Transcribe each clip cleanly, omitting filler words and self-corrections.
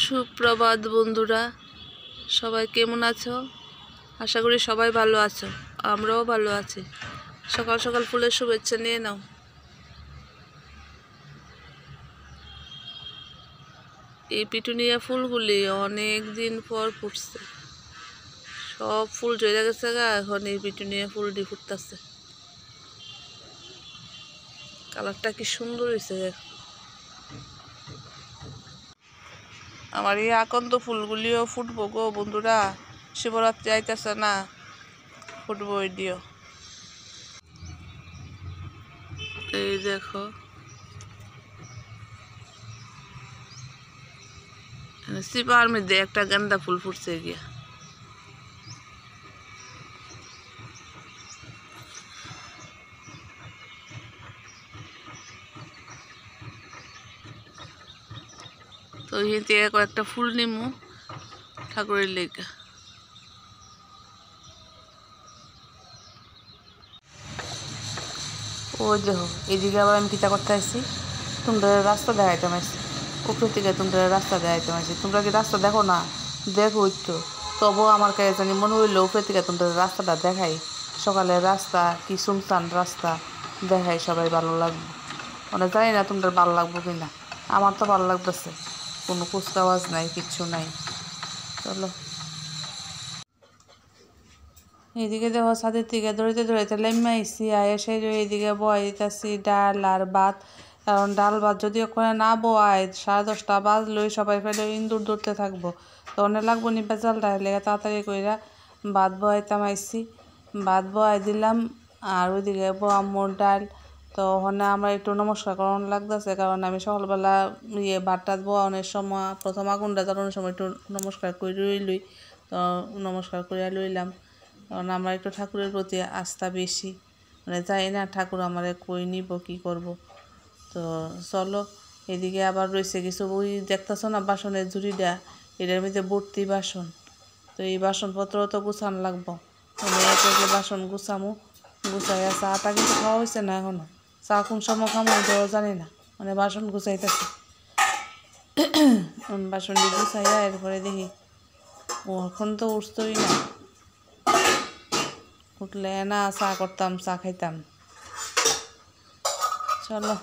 সুপ্রভাত বন্ধুরা, সবাই কেমন আছো? আশা করি সবাই ভালো আছো, আমরাও ভালো আছি। সকাল সকাল ফুলের শুভেচ্ছা নিয়ে নাও। এই পিটুনিয়া ফুলগুলি অনেক দিন পর ফুটছে, সব ফুল ঝরে গেছে গা, এখন এই পিটুনিয়া ফুলটি ফুটতেছে। কালারটা কি সুন্দর হয়েছে। আমার এই আকন্দ ফুলগুলিও ফুটবো গো বন্ধুরা, শিবরাত্রি আইতেছে না, ফুটবো দিও। এই দেখো, সিপার মধ্যে একটা গান্দা ফুল ফুটছে গিয়া। তো হিতে কয়েকটা ফুল নিমু ঠাকুরের লেগা। ওই দেখো, এদিকে আবার আমি কিতা করতে আসছি, তোমরা রাস্তা দেখাইতে আসছি, উপর থেকে তোমরা রাস্তা দেখাইতে আসছি। তোমরা কি রাস্তা দেখো না? দেখো তো, তবুও আমার কাছে জানি মনে হইলো উপর থেকে তোমরা রাস্তাটা দেখাই। সকালের রাস্তা কি সুনসান রাস্তা দেখাই, সবাই ভালো লাগবে। মানে জানি না তোমরা ভালো লাগবো কিনা, আমার তো ভালো লাগতেছে, কোনো কুচকাওয়াজ নাই, কিচ্ছু নাই। চলো, এদিকে দেখো ছাদের থেকে দৌড়িতে দৌড়াইতে লেম্মা আইসি, আয়া সেই এইদিকে বয় দিতেছি ডাল আর ভাত। কারণ ডাল ভাত যদি ওখানে না বয় 10:30 বাজলেই সবাই ফেলে ইন্দুর ধরতে থাকবো, তখন লাগবো নি বেজালটা, লেগে তাড়াতাড়ি কইরা ভাত বয়াইতাম আইসি। ভাত বয়াই দিলাম, আর ওইদিকে আম্মুর ডাল। তো ওখানে আমরা একটু নমস্কার করানো লাগতেছে, কারণ আমি সকালবেলা ভাত টাত বয়ানোর সময় প্রথম আগুনটা জ্বালানোর সময় একটু নমস্কার করে লই। তো নমস্কার করে লইলাম, কারণ আমার একটু ঠাকুরের প্রতি আস্থা বেশি। মানে যাই না ঠাকুর আমারে কই নিব, কী করব। তো চলো, এদিকে আবার রয়েছে কিছু, ওই দেখতেছো না বাসনের ঝুড়িটা, এটার মধ্যে ভর্তি বাসন। তো এই বাসনপত্র তো গুছানো লাগবো, আমি একে বাসন গুছামো। গুছাইয়া চাটা কিন্তু খাওয়া হয়েছে না এখনো, চা কোন সময় খামো ওটাও জানি না, মানে বাসন গুছাইতেছি। বাসনটি গুছাইয়া এরপরে দেখি, ও এখন তো উঠতই না, উঠলে না চা করতাম, চা খাইতাম। চলো,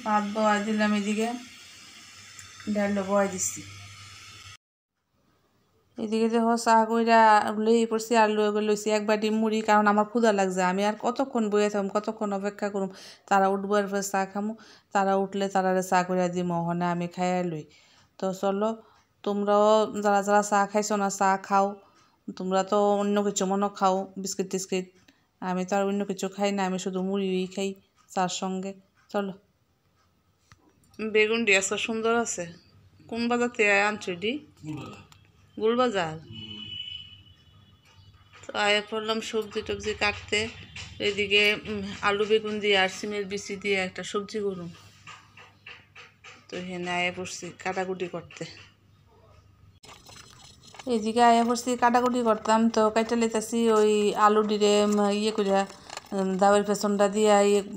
ভাত বয়াই দিলাম, এদিকে ডাল বয়াই দিচ্ছি। এদিকে দেখো চা কইরা লই পড়ছি, আর লইছি এক বাটি মুড়ি, কারণ আমার ক্ষুধা লাগছে। আমি আর কতক্ষণ বইয়া থাকবো, কতক্ষণ অপেক্ষা করুম। তারা উঠবো, এরপরে চা খামো, তারা উঠলে তারারে চা কইরা দিম, ওখানে আমি খাইয়া লই। তো চলো, তোমরাও যারা যারা চা খাইছো না চা খাও। তোমরা তো অন্য কিছু মনে খাও, বিস্কিট টিস্কিট, আমি তো আর অন্য কিছু খাই না, আমি শুধু মুড়িই খাই চার সঙ্গে। চলো, বেগুনটি আজকে সুন্দর আছে। কোন বাজার থেকে আনছো এটি? গুলবাজার। তো আয়া পড়লাম সবজি টবজি কাটতে। এদিকে আলু বেগুন দিয়ে আর সিমের বিচি দিয়ে একটা সবজি করুন। তো এখানে আয়া পড়ছি কাটাকুটি করতে। এদিকে আয়া পড়ছি কাটাকুটি করতাম, তো কাইটা লেতেছি ওই আলু ডিরে ইয়ে করিয়া দাওয়ের পেছনটা দিয়ে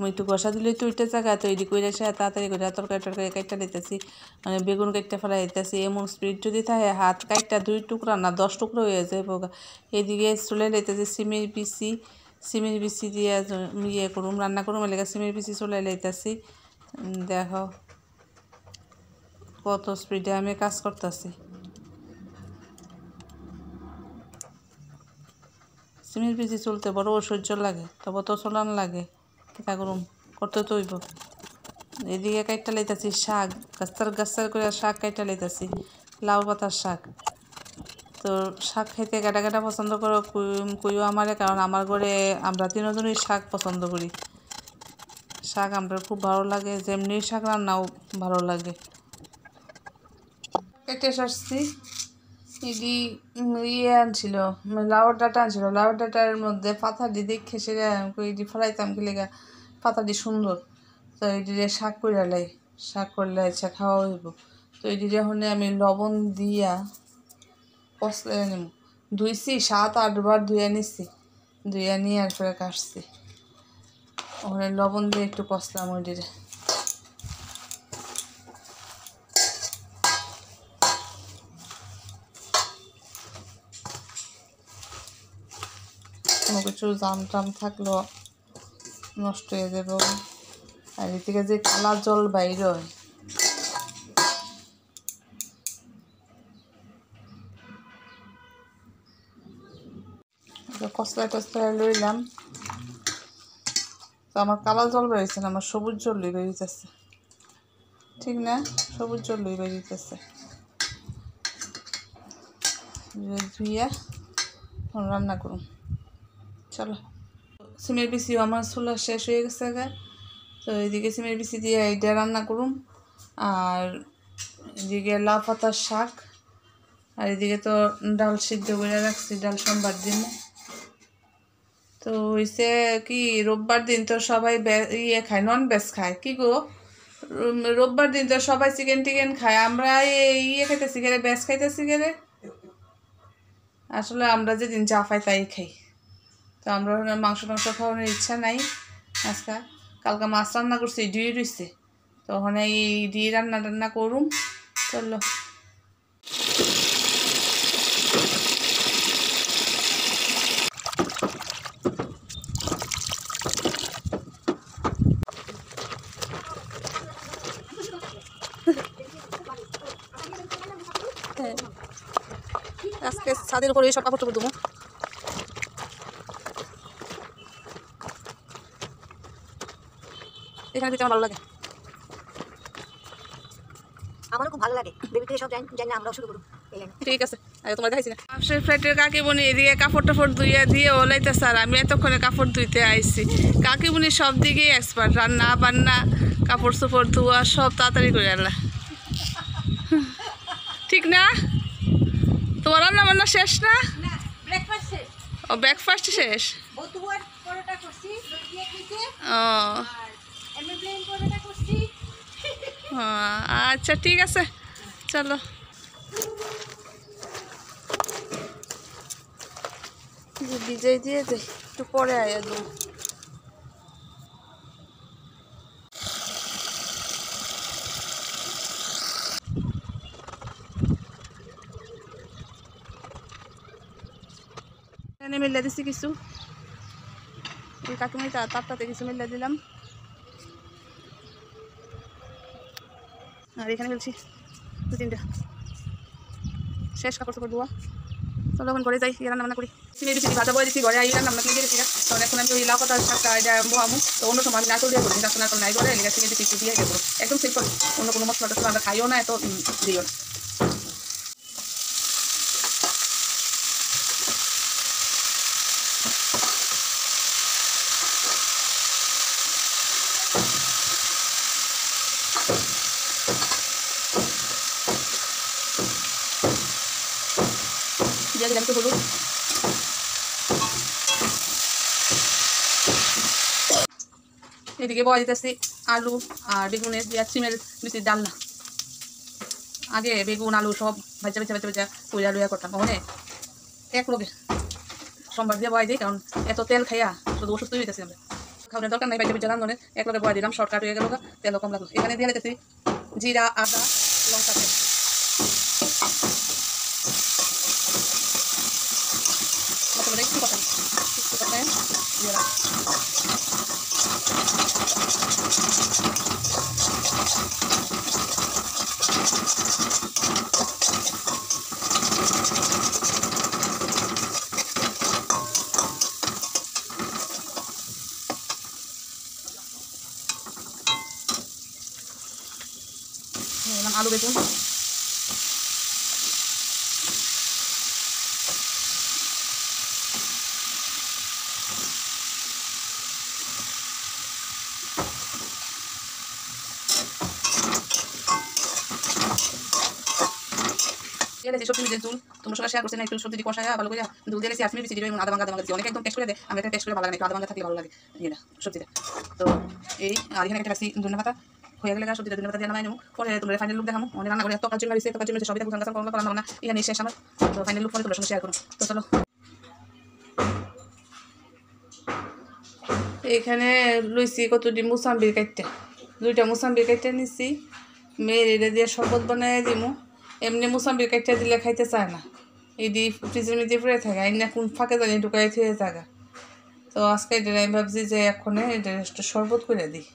একটু কষা দিলে তো ওইটা জায়গা, তো এদিকে করে সে তাড়াতাড়ি করে তরকারি টরকারি কাইটা লেতেছি, মানে বেগুন কাইটটা ফেলাই দিতেছি। এমন স্পিড যদি থাকে হাত কাইটটা 2 টুকরা না 10 টুকরা হয়ে যায় পোকা। এদিকে চুলে লেতেছি সিমের বিচি দিয়ে ইয়ে করুম, রান্না করুম, এলাকা সিমের বিচি চলে লেতেছি। দেখো কত স্পিডে আমি কাজ করতেছি। সিমের বিচি চলতে বড় ঐশ্বর্য লাগে, তবে তো চলান লাগে, কিতা করুম, করতে তো হইব। এদিকে কাইটা লাইতেছি শাক, গাছার করে শাক কাইটা লাইতেছি, লাউ পাতার শাক। তো শাক খাইতে গাটা গাটা পছন্দ করো কইও আমারে, কারণ আমার ঘরে আমরা 3 জনই শাক পছন্দ করি। শাক আমরা খুব ভালো লাগে, যেমনি শাক রান্নাও ভালো লাগে। কেটে সারছি, এটি ইয়ে আনছিল, লাউর ডাঁটা আনছিল, লাউর ডাঁটার মধ্যে পাতাটি দেখে সেটা এটি ফেলাইতাম কি লেগা, পাতাটি সুন্দর। তো এটি শাক করে লাই, শাক করলে আচ্ছা খাওয়া হইব। তো এটি যখন আমি লবণ দিয়া কষলে নিব, ধুইছি 7-8 বার ধুয়ে নিচ্ছি, ধুয়ে নিয়ে এরপরে কাটছি, ওখানে লবণ দিয়ে একটু কষলাম ওইটিরে। কোনো কিছু জাম টাম থাকলেও নষ্ট হয়ে যাবে। আর এদিকে যে কালা জল বাইর হয়, কচলায় টচলায় লইলাম। তো আমার কালা জল বেরিয়েছে না, আমার সবুজ জলই বেরিয়েছে, ঠিক না? সবুজ জলই বেরিয়েছে। ধুইয়া রান্না করুন। চলো, সিমের বিচিও আমার চুলা শেষ হয়ে গেছে গা। তো এদিকে সিমের বিচি দিয়ে এইটা রান্না করুন, আর এদিকে লাউ পাতার শাক, আর এদিকে তো ডাল সিদ্ধ করে রাখছি, ডাল সোমবার দিনে। তো হয়েছে কি, রোববার দিন তো সবাই ইয়ে খায়, নন ভেজ খায়। কি গো, রোববার দিন তো সবাই চিকেন টিকেন খায়, আমরা ইয়ে খাইতেছি গেলে, ভেজ খাইতেছি গেলে। আসলে আমরা যেদিন যা পাই তাই খাই। তো আমরা মাংস টাংস খাওয়ানোর ইচ্ছা নাই আজকে। কালকে মাছ রান্না করছি, ডিয়ে রয়েছে, তো ওখানে এই ডিয়ে রান্না টান্না করুম। চলো, আজকে ছাদের উপরে সব কাপড় টাপড় দেবো। এখানে দিতে আমার ভালো লাগে, আমারও খুব ভালো লাগে। বেবিকে সব জানি আমরাও শুরু করব। ঠিক আছে, তোমার দেখাইছি না। পাশের ফ্ল্যাটের কাকিমণি এদিকে কাপড় টাপড় ধুইয়া দিয়ে ওলাইতে স্যার, আমি এতক্ষণে কাপড় ধুইতে আইছি। কাকিমণি সব দিকেই এক্সপার্ট, রান্না বান্না কাপড় চোপড় ধোয়া সব তাড়াতাড়ি করে আল্লাহ, ঠিক না? তোমার রান্না বান্না শেষ না? ও ব্রেকফাস্ট শেষ। ও আচ্ছা, ঠিক আছে, চলো। ভিজাই দিয়ে যাই, একটু পরে আয়া দেবো। এখানে মিল্লা দিছি কিছু, ওই কাকিমাই তারটাতে কিছু মিল্লা দিলাম, আর এখানে ফেলছি 2-3টা। শেষ কাপড় চোপড় ধোয়া। চলো এখন ঘরে যাই, রান্না বান্না করি। সিমে দিচ্ছি, ভাজা বয়ে দিচ্ছি ঘরে, আই রান্না বান্না দিয়ে দিচ্ছি। তখন এখন আমি ওই লাউ পাতার শাকটা এটা বহামু। তো অন্য সময় আমি নারকল দিয়ে করি, নারকল নাই করে সিমে দিচ্ছি, একটু দিয়ে দেবো, একদম সিম্পল। অন্য কোনো মশলা টসলা আমরা খাইও না, এত দিও না। দিয়ে দিলাম একটু হলুদ, এদিকে বয়া দিতেছি আলু আর বেগুনের দিয়ে সিমের বিচির ডালনা। আগে বেগুন আলু সব ভাজা ভাজা ভাজা ভাজা কইরা লইয়া করতাম, ওখানে এক লোকে সোমবার দিয়ে বয়া দিই, কারণ এত তেল খাইয়া শুধু অসুস্থ হয়ে যেতেছি আমরা। খাওয়ানোর দরকার নাই, ভাজা ভাজা রান্ধনে এক লোকে বয়া দিলাম, শর্টকাট হয়ে গেল, তেল কম লাগলো। এখানে দিয়ে দিতেছি জিরা, আদা, লঙ্কা তেল। মশলাটা একটু কথা দিয়ে রাখ। আলু বেগুন, সবজি মিলে দুল তোমার সঙ্গে শেয়ার করছি না, একটু সবজি কষায় ভালো করে দুল দিয়ে আমি বেশি দিবে, আদা ভাঙা দিচ্ছি, অনেক একদম টেস্ট করে দেয়, আমি একটা টেস্ট করে ভালো লাগে, একটু আদা ভাঙা থাকলে ভালো লাগে ইয়েটা সবজিটা। তো এই আর এখানে একটা রাখছি ধন্যবাদ হয়ে গেলে সবজিটা ধন্যবাদ দিয়ে নামাই নেব। পরে তোমরা ফাইনাল লুক দেখাবো, অনেক রান্না করে এত কাজ মারিছে, এত কাজ মারিছে, সবই দেখো রান্না করলাম না, এখানে শেষ আমার। তো ফাইনাল লুক পরে তোমার সঙ্গে শেয়ার করুন। তো চলো, এখানে লইছি কতটি মুসাম্বির কাটতে, 2টা মুসাম্বির কাটতে নিচ্ছি, মেয়ের এটা দিয়ে শরবত বানাই দিমু। এমনি মুসাম্বির কাটতে দিলে খাইতে চায় না, এই দিয়ে ফ্রিজের মধ্যে পড়ে থাকে, এই না কোন ফাঁকে জানি ঢুকাই থেকে জায়গা। তো আজকে এটা আমি ভাবছি যে এখন এটা একটু শরবত করে দিই,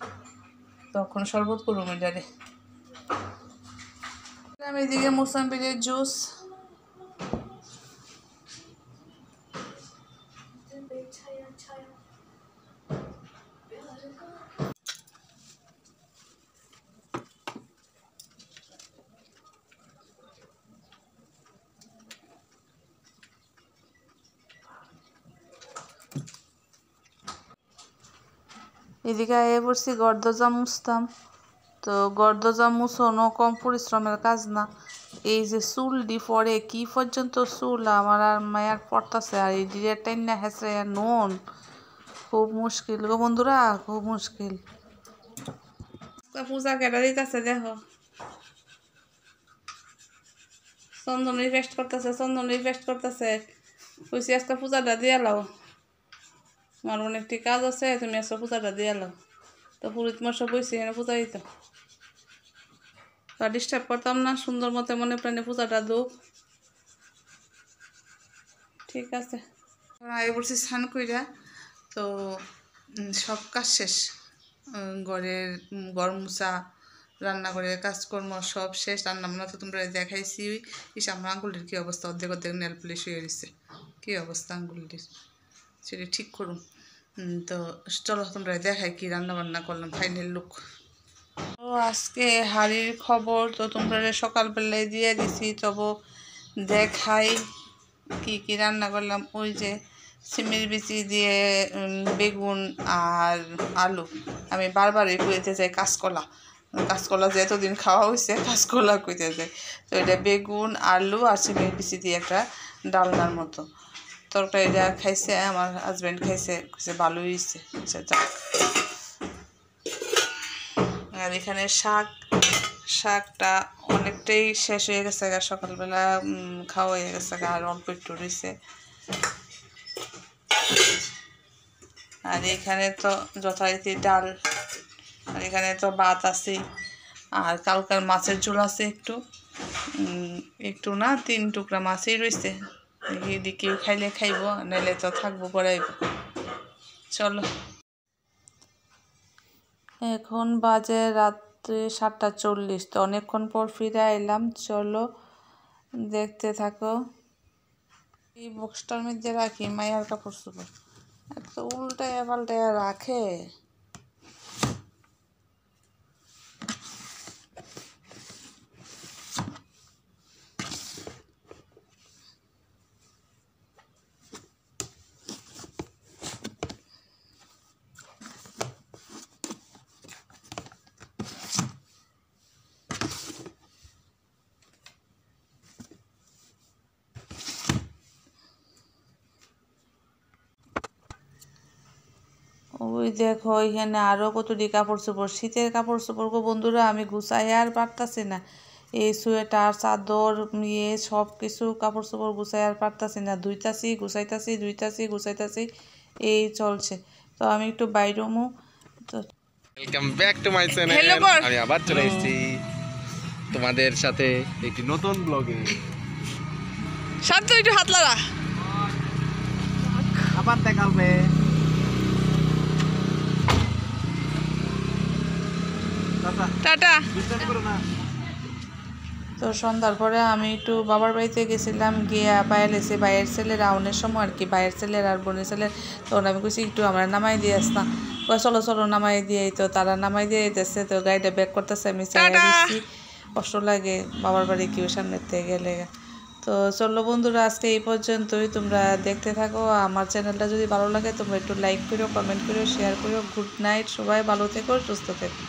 তখন শরবত করুম এটারে। আমি এদিকে মোসাম্বির জুস, এদিকে আয়ে পড়ছি গর্দজা মুছতাম। তো গর্দজা মুছনো কম পরিশ্রমের কাজ না। এই যে চুলডি পরে কি পর্যন্ত চুল আমার আর মায়ার পড়তেছে, আর এই ডিরের টাইম না হেসে নুন, খুব মুশকিল গো বন্ধুরা, খুব মুশকিল। পূজা কেটে দিতেছে দেখো, চন্দন রিফেস্ট করতেছে, চন্দন রিফেস্ট করতেছে। কইছি আজকে পূজাটা দিয়ে লাও, আমার অনেকটি কাজ আছে, তুমি আজকে পূজাটা দিয়ে লাও। তো পুরোহিত মশাই বইছি এখানে পূজা দিত, তা ডিস্টার্ব করতাম না, সুন্দর মতো মনে প্রাণে পূজাটা দোক। ঠিক আছে, আগে বলছি স্নান কইরা। তো সব কাজ শেষ, ঘরের ঘর মুছা, রান্নাঘরের কাজকর্ম সব শেষ। রান্নাবান্না তো তোমরা দেখাইছি। ইস আমার আঙ্গুলির কী অবস্থা, অর্ধেক অর্ধেক নেল পুলিশ হয়ে গেছে, কী অবস্থা আঙ্গুলির, সেটা ঠিক করুন। তো চলো তোমরা দেখাই কি রান্নাবান্না করলাম, ফাইনাল লুক। তো আজকে হাড়ির খবর তো তোমরা সকালবেলায় দিয়ে দিছি, তবু দেখাই কি কি রান্না করলাম। ওই যে সিমের বিচি দিয়ে বেগুন আর আলু, আমি বারবারই কইতে যাই কাঁচকলা, কাঁচকলা যে এতদিন খাওয়া হয়েছে কাঁচকলা কইতে যাই। তো এটা বেগুন আলু আর সিমের বিচি দিয়ে একটা ডালনার মতো তরকারিটা খাইছে, আমার হাজব্যান্ড খাইছে, খাইছে ভালোই হয়েছে। যাক, আর এখানে শাকটা অনেকটাই শেষ হয়ে গেছে, সকালবেলা খাওয়া হয়ে গেছে, আর অল্প একটু রয়েছে। আর এখানে তো যথারীতি ডাল, আর এখানে তো ভাত আছে, আর কালকার মাছের ঝোল আছে একটু একটু না 3 টুকরা মাছই রয়েছে, এদিকে খাইলে খাইব, নাইলে তো থাকবো পড়াইব। চলো, এখন বাজে রাত্রে 7:40, তো অনেকক্ষণ পর ফিরে এলাম। চলো দেখতে থাকো। এই বক্সটার মধ্যে রাখি মায়ের কাপড় চোপড়, এত উল্টায়া পাল্টায়া রাখে। ওই দেখো এখানে আরও কতটি কাপড় চোপড়, শীতের কাপড় চোপড় গো বন্ধুরা, আমি গুছাই আর পারতাছি না। এই সোয়েটার চাদর সব কিছু কাপড় চোপড় গুছাই আর পারতাছি না, ধুইতাছি গুছাইতাছি এই চলছে। তো আমি একটু বাইরমু। তো welcome back to my channel, আমি আবার চলে এসেছি তোমাদের সাথে একটি নতুন ব্লগে। শান্ত একটু হাত লাগা, আবার দেখা হবে। টাটা। তো সন্ধ্যার পরে আমি একটু বাবার বাড়িতে গেছিলাম, গিয়ে পায়ে লেছি ভাইয়ের ছেলের রাউনের সময় আর কি, ভাইয়ের ছেলের আর বোনের ছেলের। তখন আমি কইছি একটু আমরা নামাই দিয়ে আসতাম, চলো চলো নামাই দিয়ে। তো তারা নামাই দিয়ে দিতেছে, তো গাড়িটা ব্যাক করতেছে, আমি চাই দিচ্ছি, কষ্ট লাগে বাবার বাড়ি কেউ সামনের থেকে গেলে। তো চলো বন্ধুরা, আজকে এই পর্যন্তই, তোমরা দেখতে থাকো। আমার চ্যানেলটা যদি ভালো লাগে তোমরা একটু লাইক করো, কমেন্ট করো, শেয়ার করো। গুড নাইট, সবাই ভালো থেকো, সুস্থ থেকো।